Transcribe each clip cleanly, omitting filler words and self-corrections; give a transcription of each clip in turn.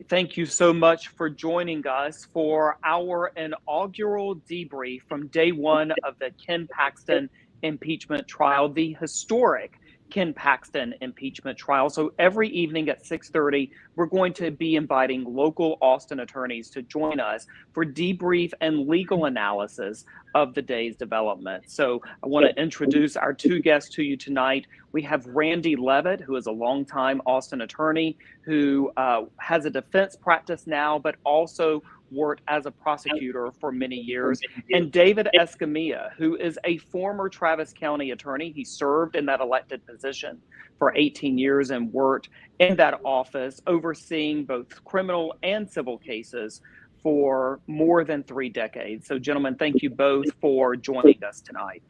Thank you so much for joining us for our inaugural debrief from day one of the Ken Paxton impeachment trial, the historic Ken Paxton impeachment trial. So every evening at 6:30, we're going to be inviting local Austin attorneys to join us for debrief and legal analysis of the day's development. So I want to introduce our two guests to you tonight. We have Randy Leavitt, who is a longtime Austin attorney who has a defense practice now, but also worked as a prosecutor for many years, and David Escamilla, who is a former Travis County attorney. He served in that elected position for 18 years and worked in that office, overseeing both criminal and civil cases for more than 3 decades. So, gentlemen, thank you both for joining us tonight.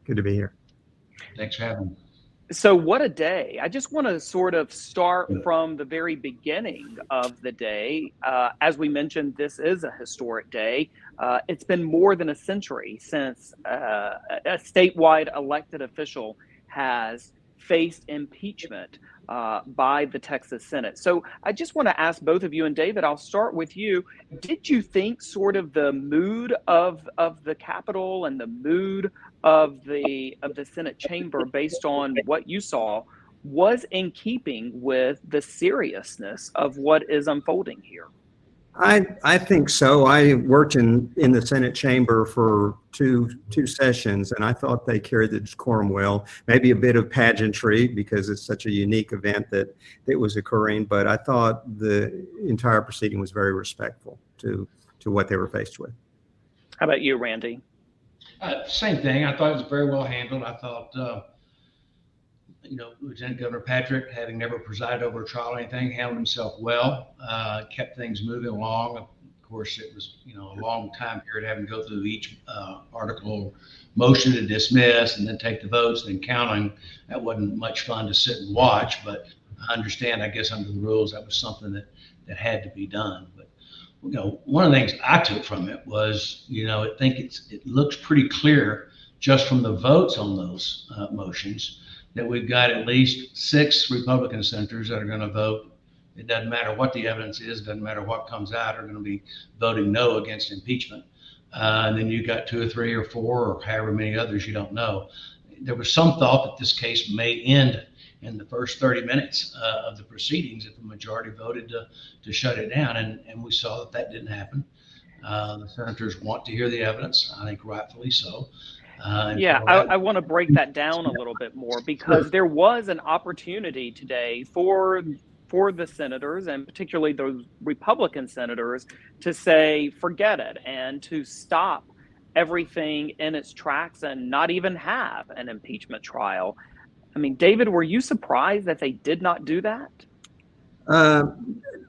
Good to be here. Thanks for having me. So what a day. I just want to sort of start from the very beginning of the day. As we mentioned, this is a historic day. It's been more than a century since a statewide elected official has faced impeachment by the Texas Senate. So I just want to ask both of you, and David, I'll start with you. Did you think sort of the mood of the Capitol and the mood of the Senate chamber, based on what you saw, was in keeping with the seriousness of what is unfolding here? I think so. I worked in the Senate chamber for two sessions, and I thought they carried the decorum well. Maybe a bit of pageantry because it's such a unique event that was occurring, but I thought the entire proceeding was very respectful to what they were faced with. How about you, Randy? Same thing. I thought it was very well handled. I thought, Lieutenant Governor Patrick, having never presided over a trial or anything, handled himself well, kept things moving along. Of course, it was, a long time period having to go through each article, motion to dismiss, and then take the votes, then counting. That wasn't much fun to sit and watch, but I understand, I guess, under the rules, that was something that had to be done. But one of the things I took from it was, I think it looks pretty clear just from the votes on those motions that we've got at least 6 Republican senators that are going to vote. It doesn't matter what the evidence is, doesn't matter what comes out, are going to be voting no against impeachment. And then you've got 2 or 3 or 4 or however many others you don't know. There was some thought that this case may end in the first 30 minutes of the proceedings if the majority voted to shut it down. And we saw that didn't happen. The senators want to hear the evidence, I think rightfully so. I want to break that down a little bit more, because there was an opportunity today for the senators, and particularly those Republican senators, to say, forget it, and to stop everything in its tracks and not even have an impeachment trial. I mean, David, were you surprised that they did not do that?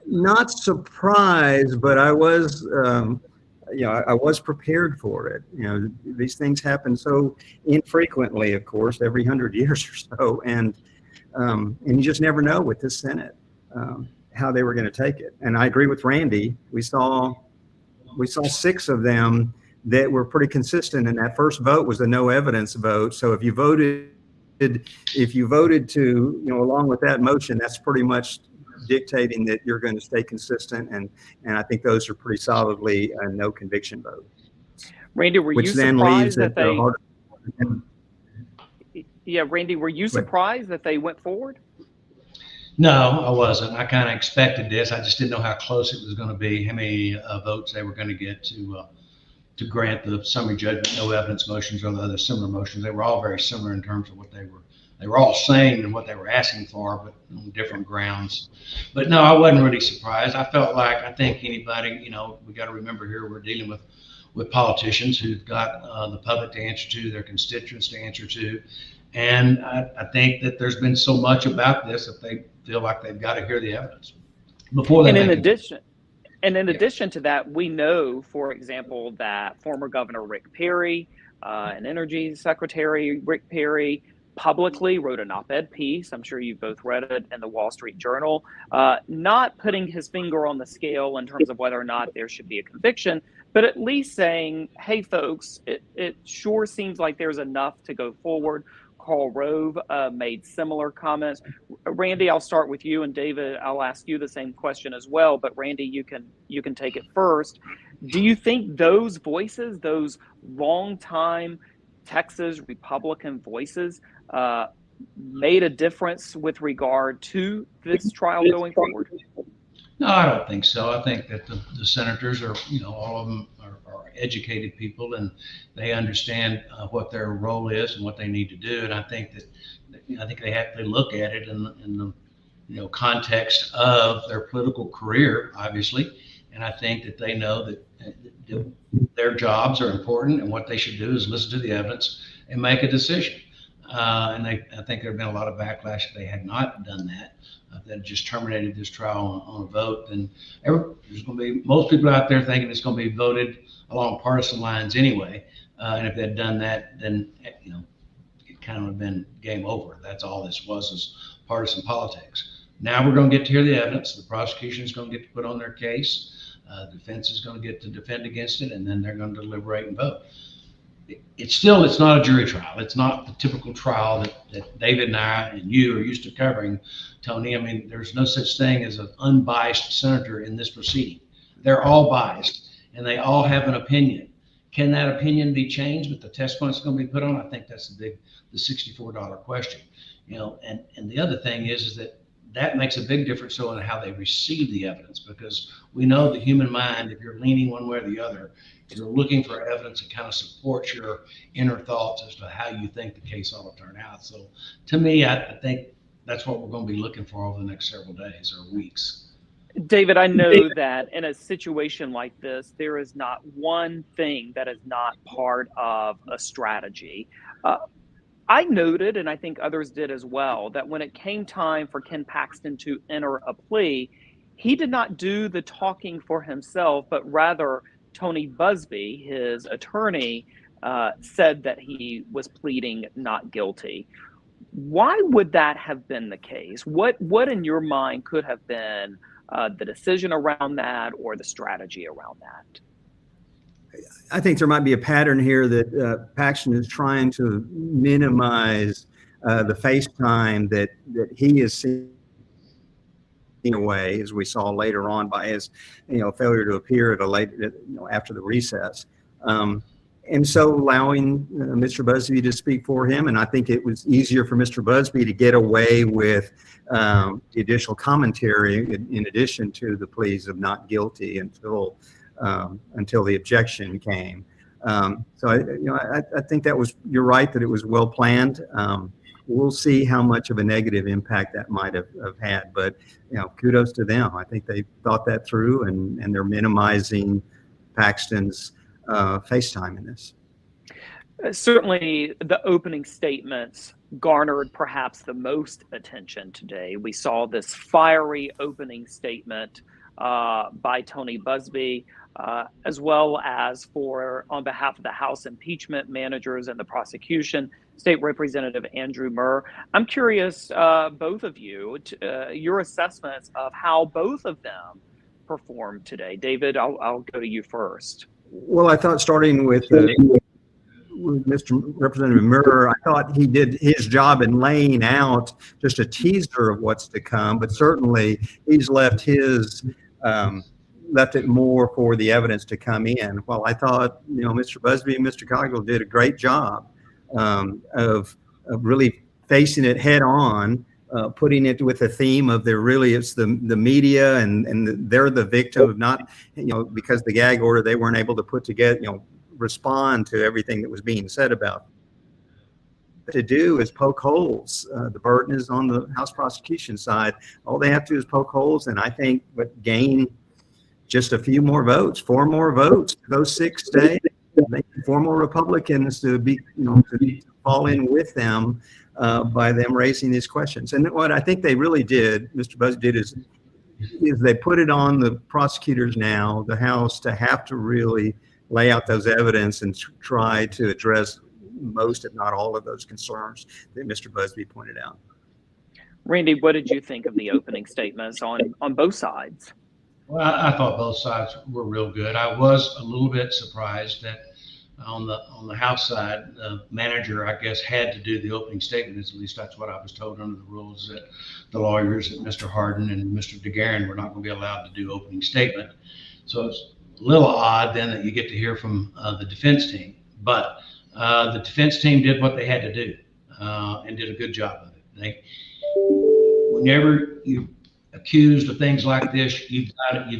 Not surprised, but I was, I was prepared for it. These things happen so infrequently, of course, every 100 years or so, and you just never know with this Senate how they were going to take it. And I agree with Randy. We saw 6 of them that were pretty consistent, and that first vote was a no evidence vote. So if you voted to, along with that motion, that's pretty much dictating that you're going to stay consistent, and I think those are pretty solidly a no conviction vote. Randy, were you surprised that they? Yeah, Randy, were you surprised that they went forward? No, I wasn't. I kind of expected this. I just didn't know how close it was going to be, how many votes they were going to get to grant the summary judgment, no evidence motions, or the other similar motions. They were all very similar in terms of what they were all saying and what they were asking for, but on different grounds. But no, I wasn't really surprised. I felt like, I think anybody, we got to remember here, we're dealing with politicians who've got the public to answer to, their constituents to answer to. And I think that there's been so much about this that they feel like they've got to hear the evidence before they And in addition to that, we know, for example, that former Governor Rick Perry and Energy Secretary Rick Perry publicly wrote an op-ed piece, I'm sure you've both read it, in the Wall Street Journal, not putting his finger on the scale in terms of whether or not there should be a conviction, but at least saying, hey, folks, it sure seems like there's enough to go forward. Karl Rove made similar comments. Randy, I'll start with you, and David, I'll ask you the same question as well. But Randy, you can take it first. Do you think those voices, those longtime Texas Republican voices, made a difference with regard to this trial going forward? No, I don't think so. I think that the senators are, all of them are educated people, and they understand what their role is and what they need to do. And I think that they look at it in the context of their political career, obviously. And I think that they know that their jobs are important, and what they should do is listen to the evidence and make a decision. And I think there have been a lot of backlash if they had not done that. That just terminated this trial on a vote, then there's going to be most people out there thinking it's going to be voted along partisan lines anyway. And if they'd done that, then it kind of would have been game over. That's all this was, is partisan politics. Now we're going to get to hear the evidence. The prosecution is going to get to put on their case. The defense is going to get to defend against it, and then they're going to deliberate and vote. It's not a jury trial. It's not the typical trial that David and I and you are used to covering, Tony. I mean, there's no such thing as an unbiased senator in this proceeding. They're all biased, and they all have an opinion. Can that opinion be changed with the testimony that's going to be put on? I think that's the $64 question. And the other thing is that makes a big difference in how they receive the evidence, because we know the human mind, if you're leaning one way or the other, you're looking for evidence that kind of supports your inner thoughts as to how you think the case ought to turn out. So to me, I think that's what we're going to be looking for over the next several days or weeks. David, I know that in a situation like this, there is not one thing that is not part of a strategy. I noted, and I think others did as well, that when it came time for Ken Paxton to enter a plea, he did not do the talking for himself, but rather Tony Busby, his attorney, said that he was pleading not guilty. Why would that have been the case? What in your mind could have been the decision around that, or the strategy around that? I think there might be a pattern here that Paxton is trying to minimize the face time that he is seeing away, as we saw later on, by his failure to appear after the recess, and so allowing Mr. Busby to speak for him. And I think it was easier for Mr. Busby to get away with the additional commentary in addition to the pleas of not guilty until the objection came. So I think you're right that it was well planned. We'll see how much of a negative impact that might have had, but kudos to them. I think they thought that through, and they're minimizing Paxton's face time in this. Certainly, the opening statements garnered perhaps the most attention today. We saw this fiery opening statement by Tony Busby, as well as on behalf of the House impeachment managers and the prosecution, State Representative Andrew Murr. I'm curious, both of you, your assessments of how both of them performed today. David, I'll go to you first. Well, I thought starting with Mr. Representative Murr, I thought he did his job in laying out just a teaser of what's to come, but certainly he's left it more for the evidence to come in. Well, I thought, Mr. Busby and Mr. Coggle did a great job of really facing it head on, putting it with a theme of it's the media and they're the victim of not, because the gag order, they weren't able to put together, respond to everything that was being said about. To do is poke holes. The burden is on the House prosecution side. All they have to do is poke holes, and I think gain just a few more votes, 4 more votes. Those 6 stay. 4 more Republicans to fall in with them by them raising these questions. And what I think they really did, Mr. Busby did, is they put it on the prosecutors now, the House, to have to really lay out those evidence and try to address most, if not all, of those concerns that Mr. Busby pointed out. Randy, what did you think of the opening statements on both sides? Well, I thought both sides were real good. I was a little bit surprised that On the House side, the manager, I guess, had to do the opening statement. At least that's what I was told under the rules, that the lawyers, that Mr. Hardin and Mr. DeGuerin, were not going to be allowed to do opening statement. So it's a little odd then that you get to hear from the defense team. But the defense team did what they had to do and did a good job of it. Whenever you're accused of things like this, you've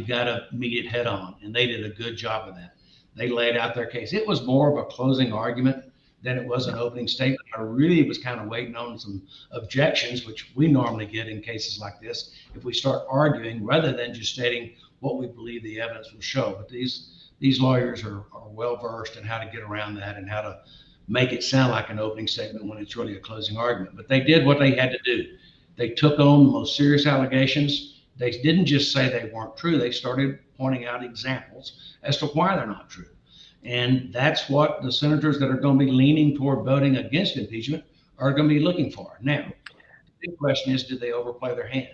got to meet it head on, and they did a good job of that. They laid out their case. It was more of a closing argument than it was an opening statement. I really was kind of waiting on some objections, which we normally get in cases like this if we start arguing rather than just stating what we believe the evidence will show. But these lawyers are well versed in how to get around that and how to make it sound like an opening statement when it's really a closing argument. But they did what they had to do. They took on the most serious allegations. They didn't just say they weren't true. They started pointing out examples as to why they're not true. And that's what the senators that are going to be leaning toward voting against impeachment are going to be looking for. Now, the big question is, did they overplay their hand?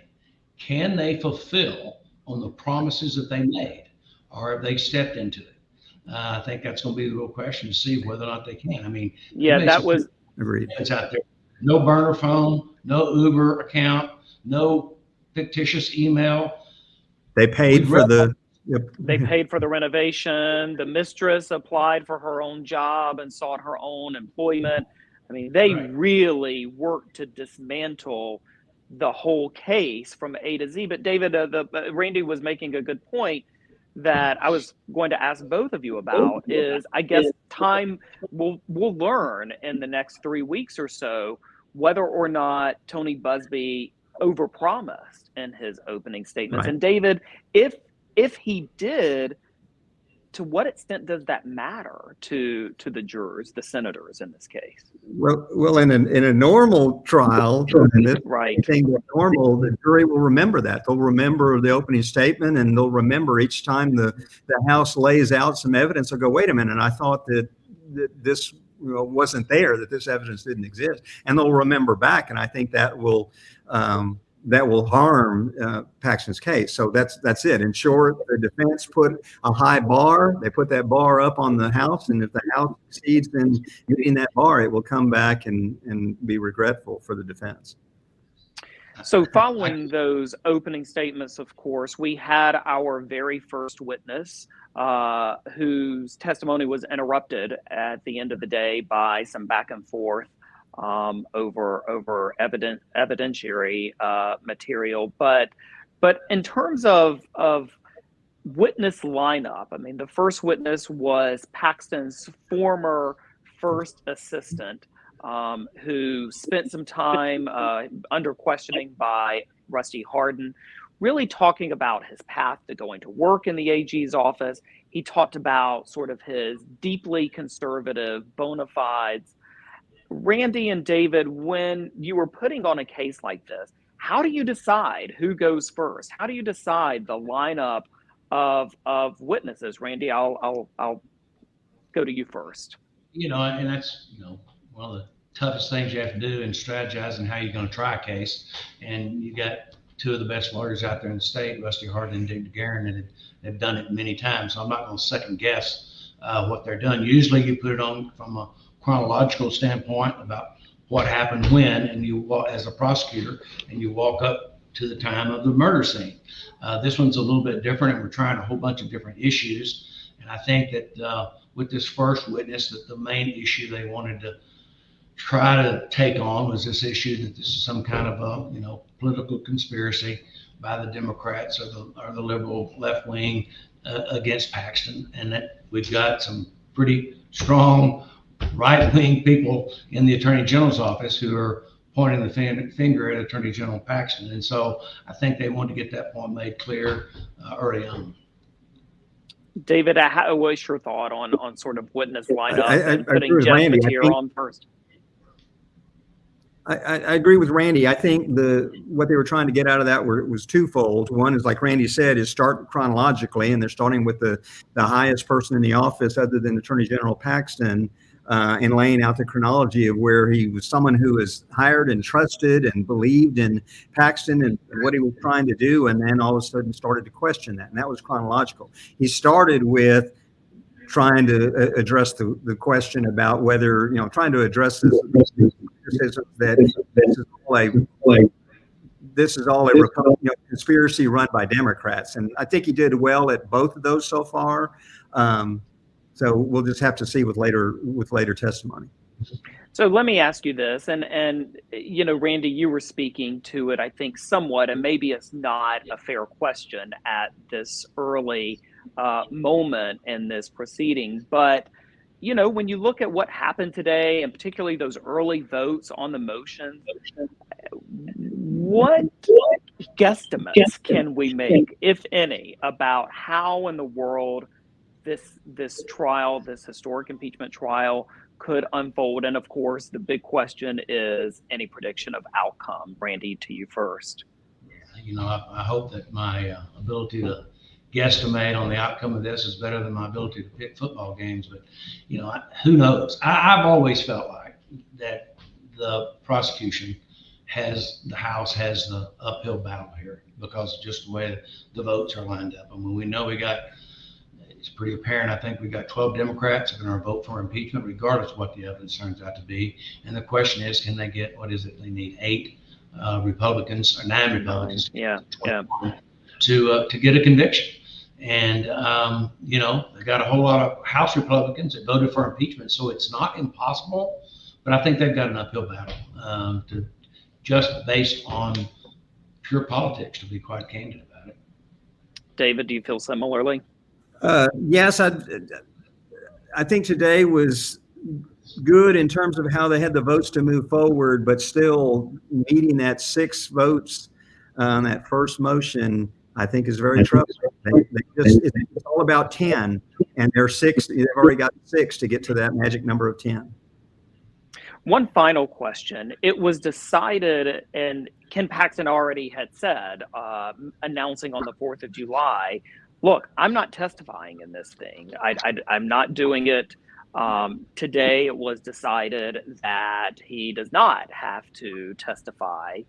Can they fulfill on the promises that they made, or have they stepped into it? I think that's going to be the real question, to see whether or not they can. I mean, yeah, that was agreed. It's out there. No burner phone, no Uber account, no fictitious email. They paid for the. Yep. They paid for the renovation. The mistress applied for her own job and sought her own employment. I mean, they really worked to dismantle the whole case from A to Z. But David, Randy was making a good point that I was going to ask both of you about. Is, I guess, time we'll learn in the next 3 weeks or so whether or not Tony Busby overpromised in his opening statements. Right. And David, if he did, to what extent does that matter to the jurors, the senators in this case? Well, in a normal trial, right? Anything that's normal, the jury will remember that. They'll remember the opening statement, and they'll remember each time the House lays out some evidence. They'll go, "Wait a minute! I thought that this wasn't there. That this evidence didn't exist," and they'll remember back. And I think that will harm Paxton's case. So that's it. In short, the defense put a high bar. They put that bar up on the House, and if the House succeeds in meeting that bar, it will come back and be regretful for the defense. So following those opening statements, of course, we had our very first witness whose testimony was interrupted at the end of the day by some back and forth over evidentiary material, but in terms of witness lineup, I mean, the first witness was Paxton's former first assistant, who spent some time under questioning by Rusty Hardin, really talking about his path to going to work in the AG's office. He talked about sort of his deeply conservative bona fides. Randy and David, when you were putting on a case like this, how do you decide who goes first? How do you decide the lineup of witnesses? Randy, I'll go to you first. And that's one of the toughest things you have to do in strategizing how you're going to try a case. And you got two of the best lawyers out there in the state, Rusty Hardin and Dave DeGuerin, and have done it many times. So I'm not going to second guess what they're done. Usually you put it on from a chronological standpoint about what happened when, and you walk as a prosecutor, and you walk up to the time of the murder scene. This one's a little bit different, and we're trying a whole bunch of different issues. And I think that with this first witness, that the main issue they wanted to try to take on was this issue that this is some kind of a political conspiracy by the Democrats or the liberal left wing against Paxton, and that we've got some pretty strong right-wing people in the Attorney General's office who are pointing the finger at Attorney General Paxton. And so I think they wanted to get that point made clear early on. David, what's your thought on sort of witness lineup and putting Jeff Randy, Mateer on first? I agree with Randy. I think what they were trying to get out of that was twofold. One is, like Randy said, is start chronologically, and they're starting with the highest person in the office other than Attorney General Paxton, and laying out the chronology of where he was someone who was hired and trusted and believed in Paxton and what he was trying to do, and then all of a sudden started to question that. And that was chronological. He started with trying to address the question about whether, trying to address this criticism that this is all a Republican conspiracy run by Democrats. And I think he did well at both of those so far. So we'll just have to see with later testimony. So let me ask you this, and Randy, you were speaking to it, I think, somewhat, and maybe it's not a fair question at this early moment in this proceeding, but when you look at what happened today, and particularly those early votes on the motion, what guesstimates can we make, if any, about how in the world this trial, this historic impeachment trial, could unfold? And of course, the big question is any prediction of outcome. Randy, to you first. I hope that my ability to guesstimate on the outcome of this is better than my ability to pick football games. But, who knows? I've always felt like that the prosecution the House has the uphill battle here because of just the way the votes are lined up. I mean, we know it's pretty apparent. I think we got 12 Democrats that are going to vote for impeachment, regardless of what the evidence turns out to be. And the question is, can they get, they need 8 Republicans or 9 Republicans to get a conviction. And, they got a whole lot of House Republicans that voted for impeachment. So it's not impossible, but I think they've got an uphill battle just based on pure politics, to be quite candid about it. David, do you feel similarly? Yes, I think today was good in terms of how they had the votes to move forward, but still needing that 6 votes on that first motion, I think is very troubling. It's all about 10, and they're 6. They've already got 6 to get to that magic number of 10. One final question. It was decided, and Ken Paxton already had said, announcing on the 4th of July, look, I'm not testifying in this thing. I'm not doing it. Today it was decided that he does not have to testify.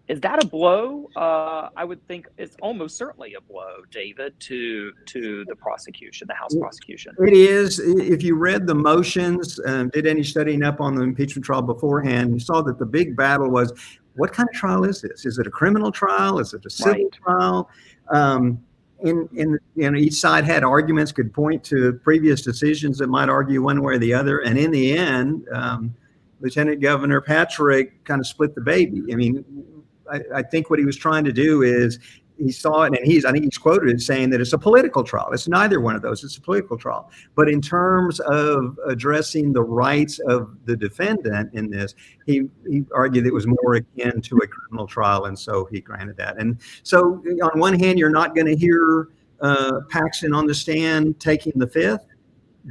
Is that a blow? I would think it's almost certainly a blow, David, to the prosecution, the House prosecution. It is. If you read the motions, did any studying up on the impeachment trial beforehand, you saw that the big battle was, what kind of trial is this? Is it a criminal trial? Is it a civil trial? Each side had arguments, could point to previous decisions that might argue one way or the other. And in the end, Lieutenant Governor Patrick kind of split the baby. I mean, I think what he was trying to do is he saw it, and I think he's quoted as saying that it's a political trial. It's neither one of those. It's a political trial. But in terms of addressing the rights of the defendant in this, he argued it was more akin to a criminal trial, and so he granted that. And so on one hand, you're not going to hear Paxton on the stand taking the 5th.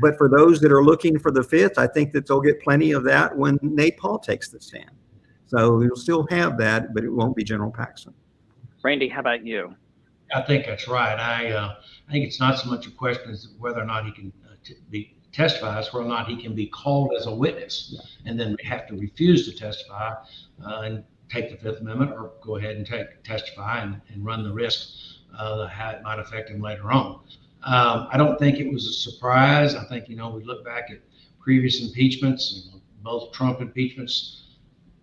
But for those that are looking for the 5th, I think that they'll get plenty of that when Nate Paul takes the stand. So you'll still have that, but it won't be General Paxton. Randy, how about you? I think that's right. I think it's not so much a question as whether or not he can testify, as whether or not he can be called as a witness, and then have to refuse to testify and take the 5th Amendment, or go ahead and testify and run the risk of how it might affect him later on. I don't think it was a surprise. I think, we look back at previous impeachments, both Trump impeachments.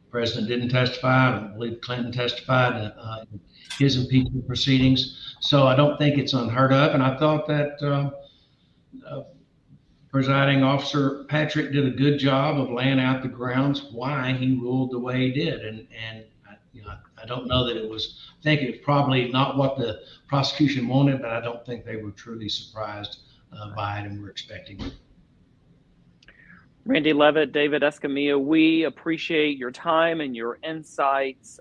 The president didn't testify. I believe Clinton testified in his impeachment proceedings. So I don't think it's unheard of. And I thought that presiding officer Patrick did a good job of laying out the grounds why he ruled the way he did. And I don't know that I think it was probably not what the prosecution wanted, but I don't think they were truly surprised by it and were expecting it. Randy Leavitt, David Escamilla, we appreciate your time and your insights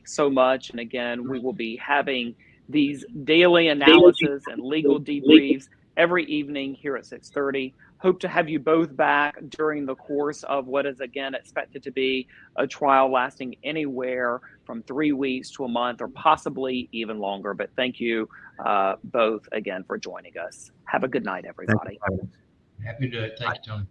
so much. And again, we will be having these daily analysis and legal debriefs every evening here at 6:30. Hope to have you both back during the course of what is, again, expected to be a trial lasting anywhere from 3 weeks to a month, or possibly even longer. But thank you both again for joining us. Have a good night, everybody. Happy to do it. Thank you, Tony.